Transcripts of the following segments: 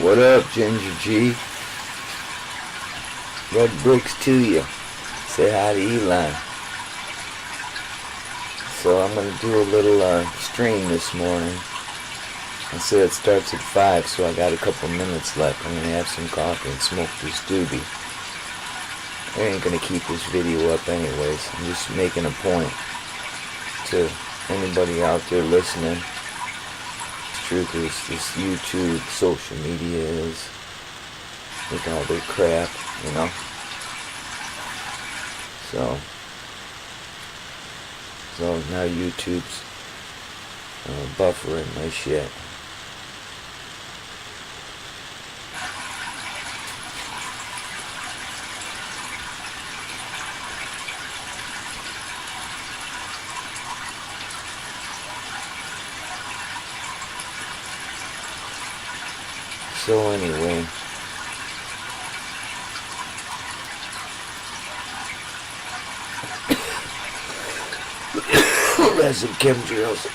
What up, Ginger G? Red bricks to you. Say hi to Eli. So I'm going to do a little stream this morning. I said it starts at 5, so I got a couple minutes left. I'm going to have some coffee and smoke this doobie. I ain't going to keep this video up anyways. I'm just making a point to anybody out there listening. The truth is, this YouTube, social media is, with all their crap, you know. So now YouTube's buffering my shit. So anyway, that's some chemtrails.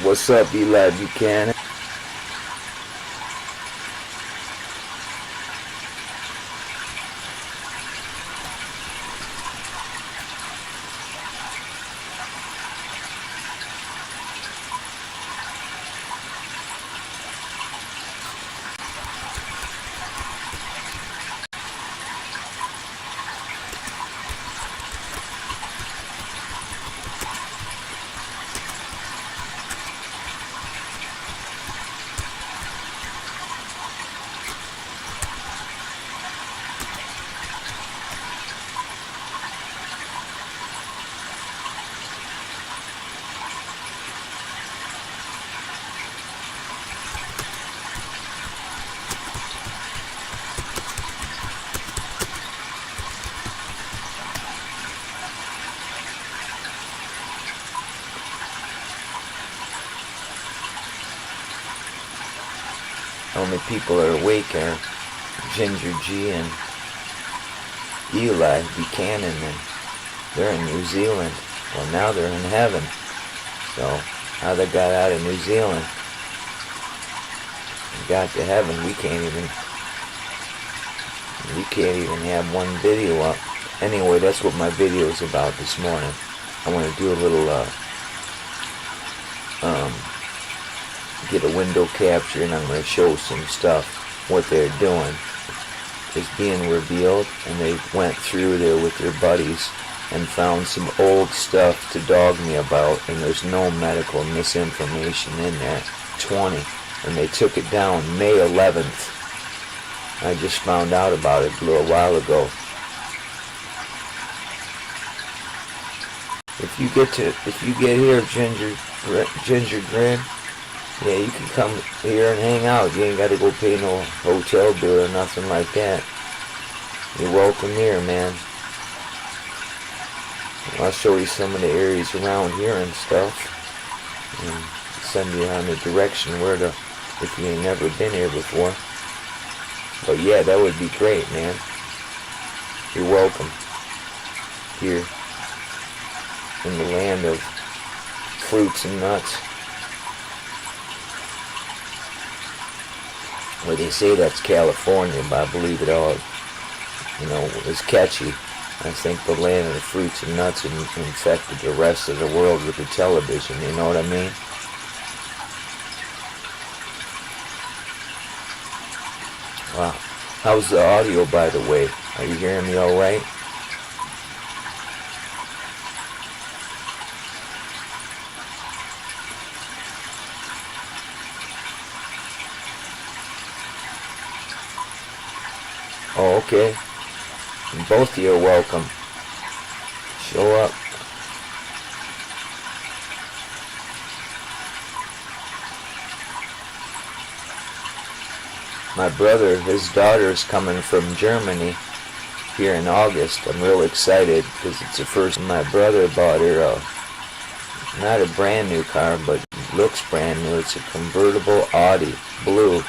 What's up, Eli Buchanan? Only people are awake are Ginger G and Eli Buchanan, and they're in New Zealand. Well, now they're in heaven. So how they got out of New Zealand and got to heaven, we can't even have one video up. Anyway, that's what my video is about this morning. I want to do a little get a window capture, and I'm going to show some stuff, what they're doing is being revealed, and they went through there with their buddies and found some old stuff to dog me about, and there's no medical misinformation in there. 20, and they took it down May 11th. I just found out about it a little while ago. If you get here, Ginger Grin, yeah, you can come here and hang out. You ain't got to go pay no hotel bill or nothing like that. You're welcome here, man. I'll show you some of the areas around here and stuff. And send you on the direction where to, if you ain't never been here before. But yeah, that would be great, man. You're welcome here in the land of fruits and nuts. Well, they say that's California, but I believe it all, is catchy. I think the land of the fruits and nuts infected the rest of the world with the television, you know what I mean? Wow. How's the audio, by the way? Are you hearing me all right? Oh, okay. And both of you are welcome. Show up. My brother, his daughter's coming from Germany here in August. I'm real excited because it's the first. My brother bought her not a brand new car, but looks brand new. It's a convertible Audi, blue,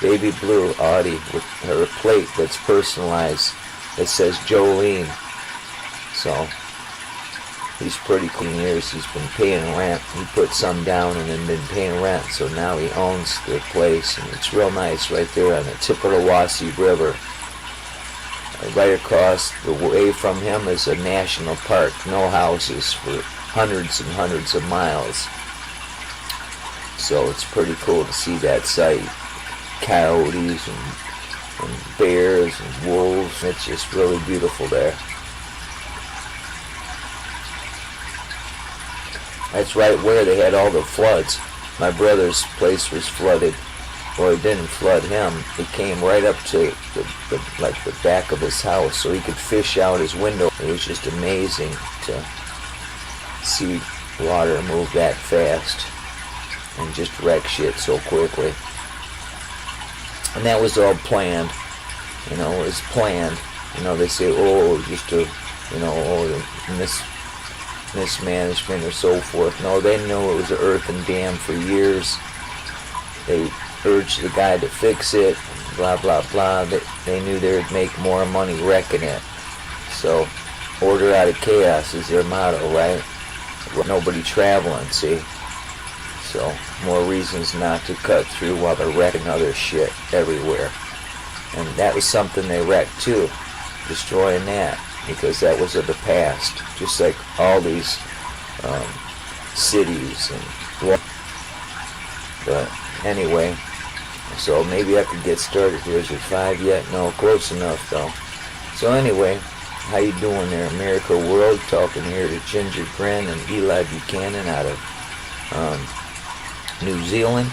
baby blue Audi with her plate that's personalized. It says Jolene. So he's pretty clean years. He's been paying rent. He put some down and then been paying rent. So now he owns the place, and it's real nice right there on the tip of the Wassee River. Right across the way from him is a national park. No houses for hundreds and hundreds of miles. So it's pretty cool to see that sight. Coyotes and bears and wolves. It's just really beautiful there. That's right where they had all the floods. My brother's place was flooded. Well, it didn't flood him. It came right up to the back of his house, so he could fish out his window. It was just amazing to see water move that fast and just wreck shit so quickly. And that was all planned. It was planned. They say, just to, mismanagement or so forth. No, they knew it was an earthen dam for years. They urged the guy to fix it, blah, blah, blah. They knew they would make more money wrecking it. So, order out of chaos is their motto, right? Nobody traveling, see? So, more reasons not to cut through while they're wrecking other shit everywhere. And that was something they wrecked too, destroying that, because that was of the past. Just like all these cities and. But anyway, so maybe I could get started here. Is it 5 yet? No, close enough though. So anyway, how you doing there, America World? Talking here to Ginger Grin and Eli Buchanan out of New Zealand.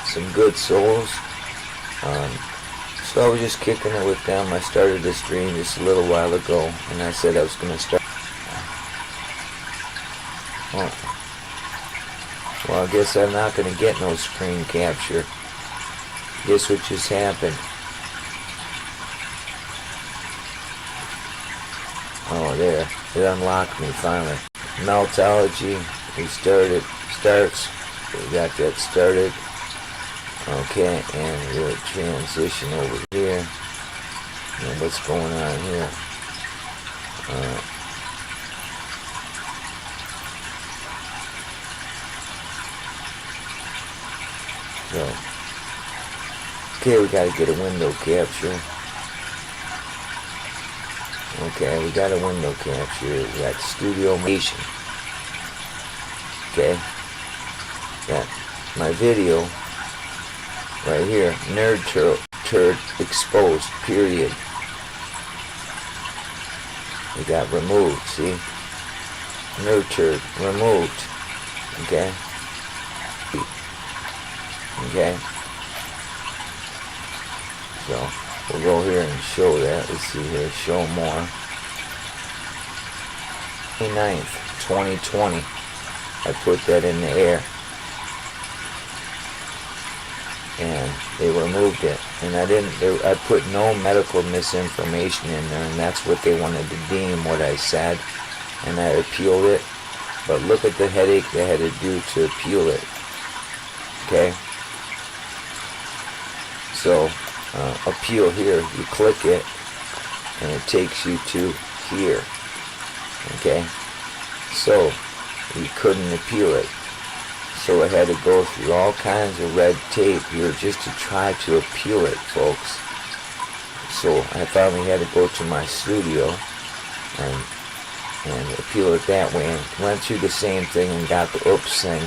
Some good souls. So I was just kicking it with them. I started this stream just a little while ago, and I said I was going to start. Well, I guess I'm not going to get no screen capture. Guess what just happened? Oh, there. It unlocked me finally. Meltology. We starts. We got that started. Okay, and we'll transition over here. And what's going on here? So, okay, we gotta get a window capture. Okay, we got a window capture. We got Studio Nation. Okay, got my video right here. Nerd turd exposed. Period. We got removed. See, nerd turd removed. Okay. Okay. So we'll go here and show that. Let's see here. Show more. 29th, 2020. I put that in the air. And they removed it. And I put no medical misinformation in there, and that's what they wanted to deem what I said. And I appealed it. But look at the headache they had to do to appeal it. Okay? So, appeal here, you click it, and it takes you to here. Okay? So, you couldn't appeal it. So I had to go through all kinds of red tape here just to try to appeal it, folks. So I finally had to go to my studio and appeal it that way, and went through the same thing and got the oops thing.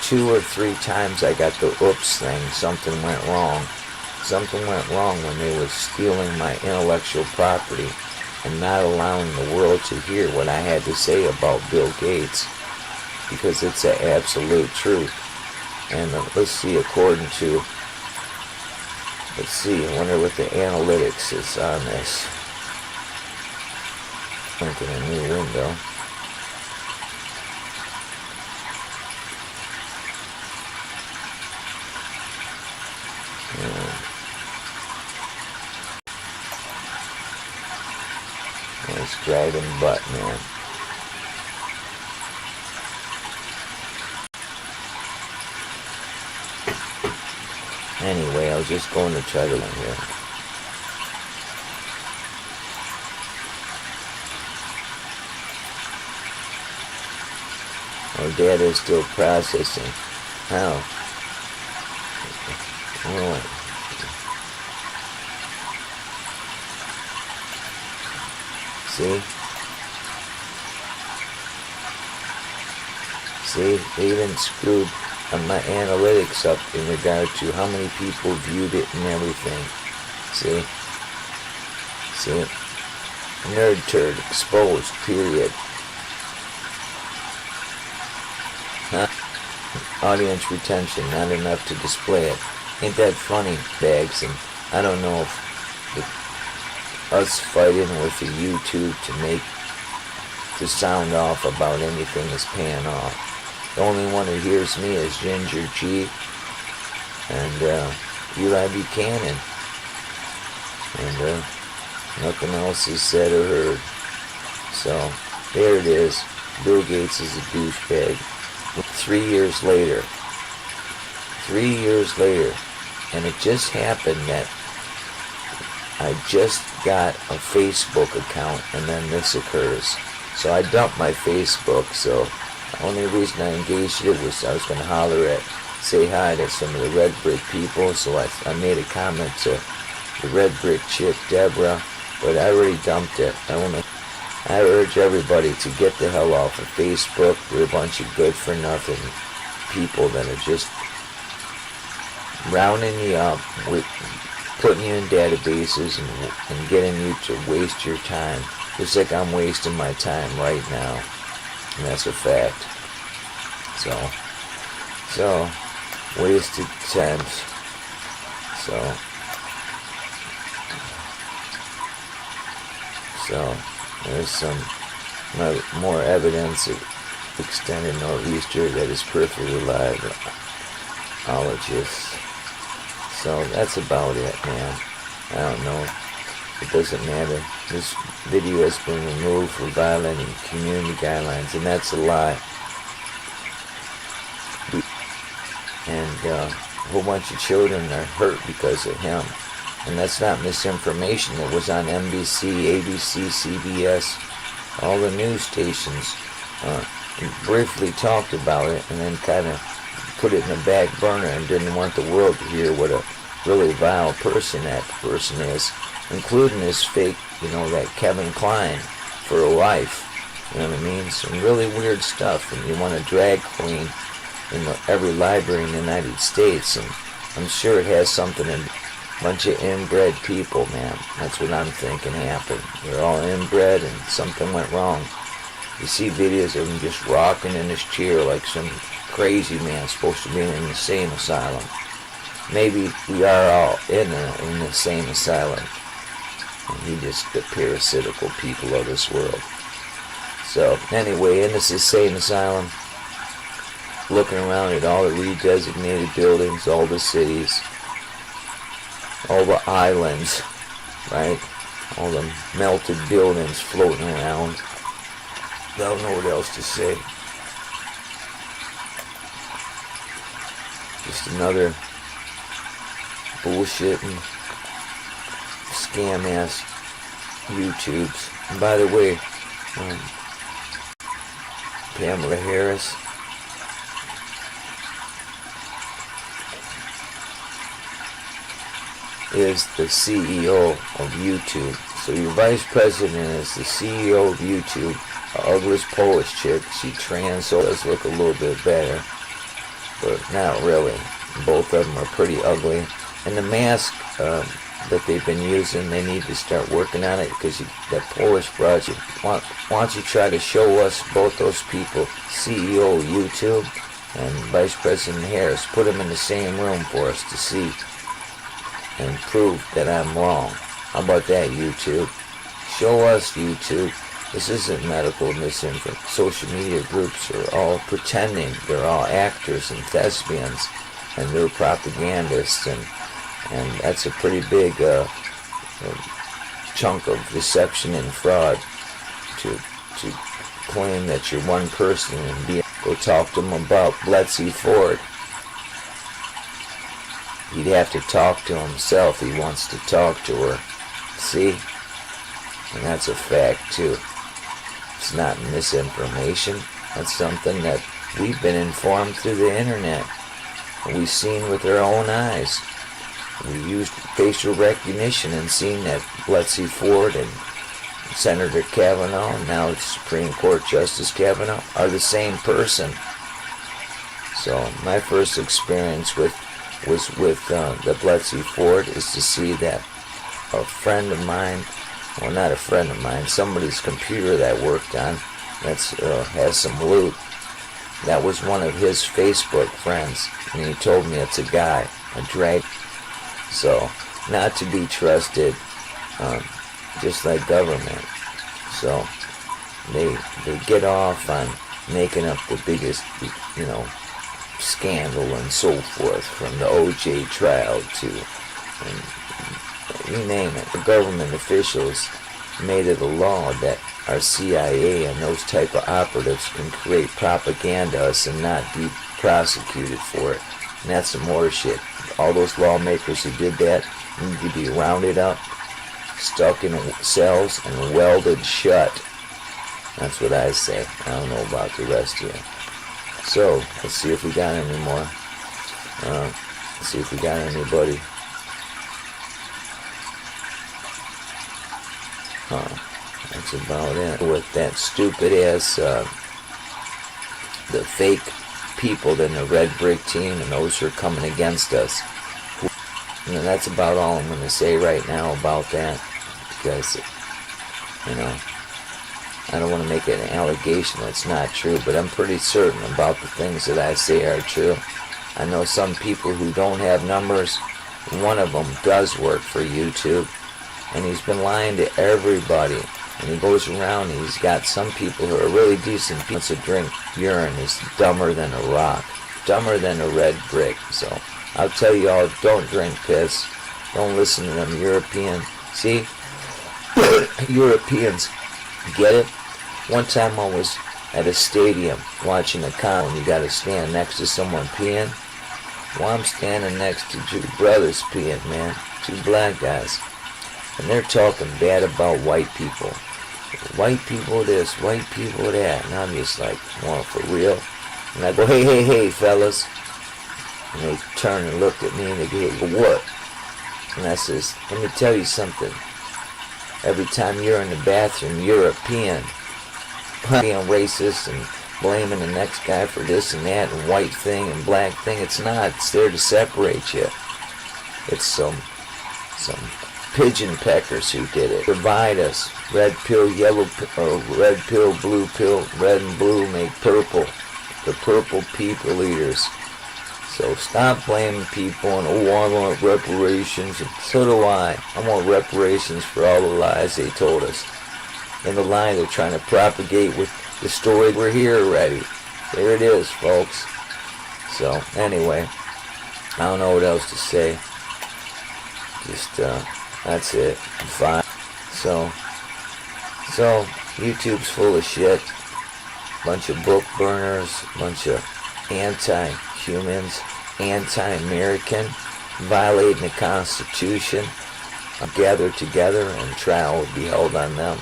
2 or 3 times I got the oops thing. Something went wrong. Something went wrong when they were stealing my intellectual property and not allowing the world to hear what I had to say about Bill Gates, because it's the absolute truth. And let's see, according to, let's see, I wonder what the analytics is on this. Link in a new window. Nice dragon butt, man. Anyway, I was just going to Treadling here. Our data is still processing. How? Oh. See? See? They even screwed my analytics up in regard to how many people viewed it and everything. See? See? Nerd turd exposed, period. Huh? Audience retention, not enough to display it. Ain't that funny, Bags? And I don't know if us fighting with the YouTube to sound off about anything is paying off. The only one who hears me is Ginger G and Eli Buchanan. And nothing else is said or heard. So, there it is. Bill Gates is a douchebag. 3 years later. 3 years later. And it just happened that I just got a Facebook account and then this occurs. So I dumped my Facebook, so the only reason I engaged it was I was going to say hi to some of the Red Brick people, so I made a comment to the Red Brick chick, Deborah, but I already dumped it. I urge everybody to get the hell off of Facebook. They're a bunch of good-for-nothing people that are just rounding you up, putting you in databases and getting you to waste your time, just like I'm wasting my time right now. And that's a fact. So wasted temps. So there's some more evidence of extended nor'easter that is perfectly live. Ologists. So that's about it, man. I don't know. It doesn't matter. This video has been removed for violating community guidelines, and that's a lie. And a whole bunch of children are hurt because of him. And that's not misinformation. It was on NBC, ABC, CBS, all the news stations briefly talked about it and then kind of put it in the back burner and didn't want the world to hear what a really vile person that person is, including his fake, that Kevin Kline for a wife. You know what I mean? Some really weird stuff. And you want a drag queen in every library in the United States, and I'm sure it has something in a bunch of inbred people, man. That's what I'm thinking happened. They're all inbred and something went wrong. You see videos of him just rocking in his chair like some crazy man supposed to be in an insane asylum. Maybe we are all in an insane asylum. And he just the parasitical people of this world. So, anyway, in this insane asylum, looking around at all the redesignated buildings, all the cities, all the islands, right? All the melted buildings floating around. I don't know what else to say. Just another bullshitting, scam-ass YouTubes. And by the way, Pamela Harris is the CEO of YouTube. So your vice president is the CEO of YouTube. The ugliest Polish chick. She trans, so does look a little bit better, but not really. Both of them are pretty ugly. And the mask that they've been using, they need to start working on it, because that Polish broad, why don't you try to show us both those people, CEO of YouTube and Vice President Harris, put them in the same room for us to see and prove that I'm wrong. How about that, YouTube? Show us, YouTube. This isn't medical misinformation. Social media groups are all pretending. They're all actors and thespians, and they're propagandists, and that's a pretty big chunk of deception and fraud to claim that you're one person and go talk to them about Betsy Ford. He'd have to talk to himself. He wants to talk to her. See? And that's a fact too. It's not misinformation. That's something that we've been informed through the internet. We've seen with our own eyes. We used facial recognition and seen that Betsy Ford and Senator Kavanaugh, and now it's Supreme Court Justice Kavanaugh, are the same person. So my first experience was with the Betsy Ford is to see that a friend of mine, well, not a friend of mine, somebody's computer that I worked on has some loot. That was one of his Facebook friends, and he told me it's a guy, a drag. So, not to be trusted, just like government. So, they get off on making up the biggest, scandal and so forth, from the OJ trial to, you name it. The government officials made it a law that our CIA and those type of operatives can create propaganda and not be prosecuted for it. And that's some more shit. All those lawmakers who did that need to be rounded up, stuck in cells, and welded shut. That's what I say. I don't know about the rest of you. So, let's see if we got any more. Let's see if we got anybody. That's about it. With that stupid ass, the fake people in the red brick team, and those who are coming against us. And that's about all I'm going to say right now about that, because, I don't want to make an allegation that's not true, but I'm pretty certain about the things that I say are true. I know some people who don't have numbers. One of them does work for YouTube, and he's been lying to everybody. And he goes around, and he's got some people who are really decent people to drink urine is dumber than a rock, dumber than a red brick. So I'll tell you all, don't drink piss. Don't listen to them European. See, Europeans get it. One time I was at a stadium watching a concert, and you got to stand next to someone peeing. Well, I'm standing next to two brothers peeing, man, two black guys, and they're talking bad about white people. White people this, white people that, and I'm just like, well, for real? And I go, hey, fellas. And they turned and looked at me, and they go, what? And I says, let me tell you something. Every time you're in the bathroom, you're a peeing. Being racist and blaming the next guy for this and that and white thing and black thing. It's not. It's there to separate you. It's some pigeon peckers who did it. Divide us. Red pill, yellow pill, red pill, blue pill. Red and blue make purple. The purple people eaters. So stop blaming people and, I want reparations. And so do I. I want reparations for all the lies they told us. And the lie they're trying to propagate with the story we're here already. There it is, folks. So, anyway, I don't know what else to say. Just, that's it. I'm fine. So, YouTube's full of shit. Bunch of book burners, bunch of anti-humans, anti-American, violating the Constitution, gather together and trial will be held on them.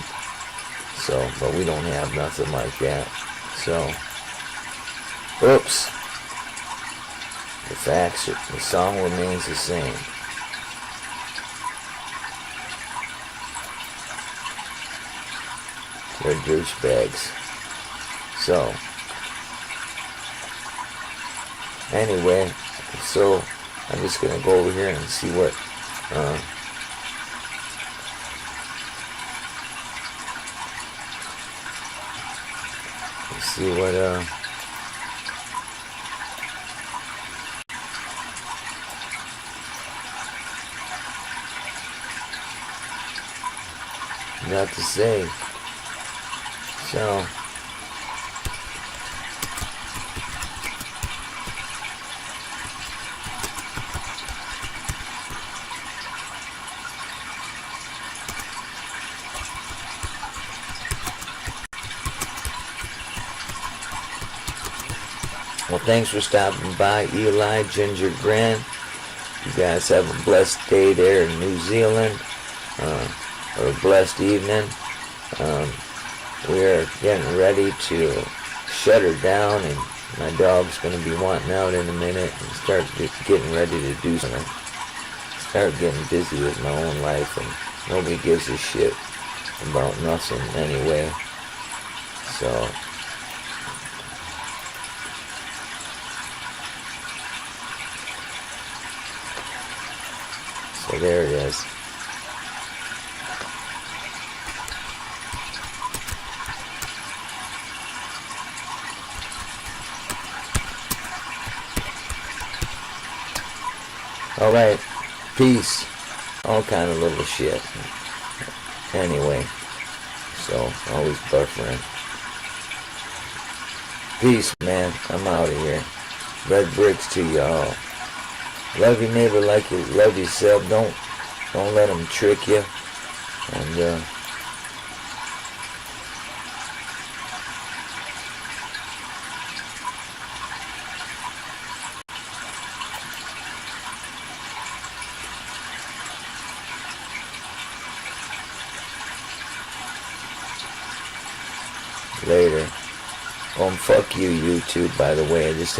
So, but we don't have nothing like that. So, oops. The song remains the same. They're douchebags. So, anyway, so I'm just gonna go over here and see what you got to say. So, well, thanks for stopping by, Eli, Ginger, Grant. You guys have a blessed day there in New Zealand, or a blessed evening. We are getting ready to shut her down, and my dog's going to be wanting out in a minute and start getting ready to do something. Start getting busy with my own life, and nobody gives a shit about nothing anyway. So, there it is. Alright, peace. All kind of little shit. Anyway, so always buffering. Peace, man. I'm out of here. Red bricks to y'all. Love your neighbor like you love yourself. Don't let them trick you. And later. Fuck you, YouTube, by the way. I just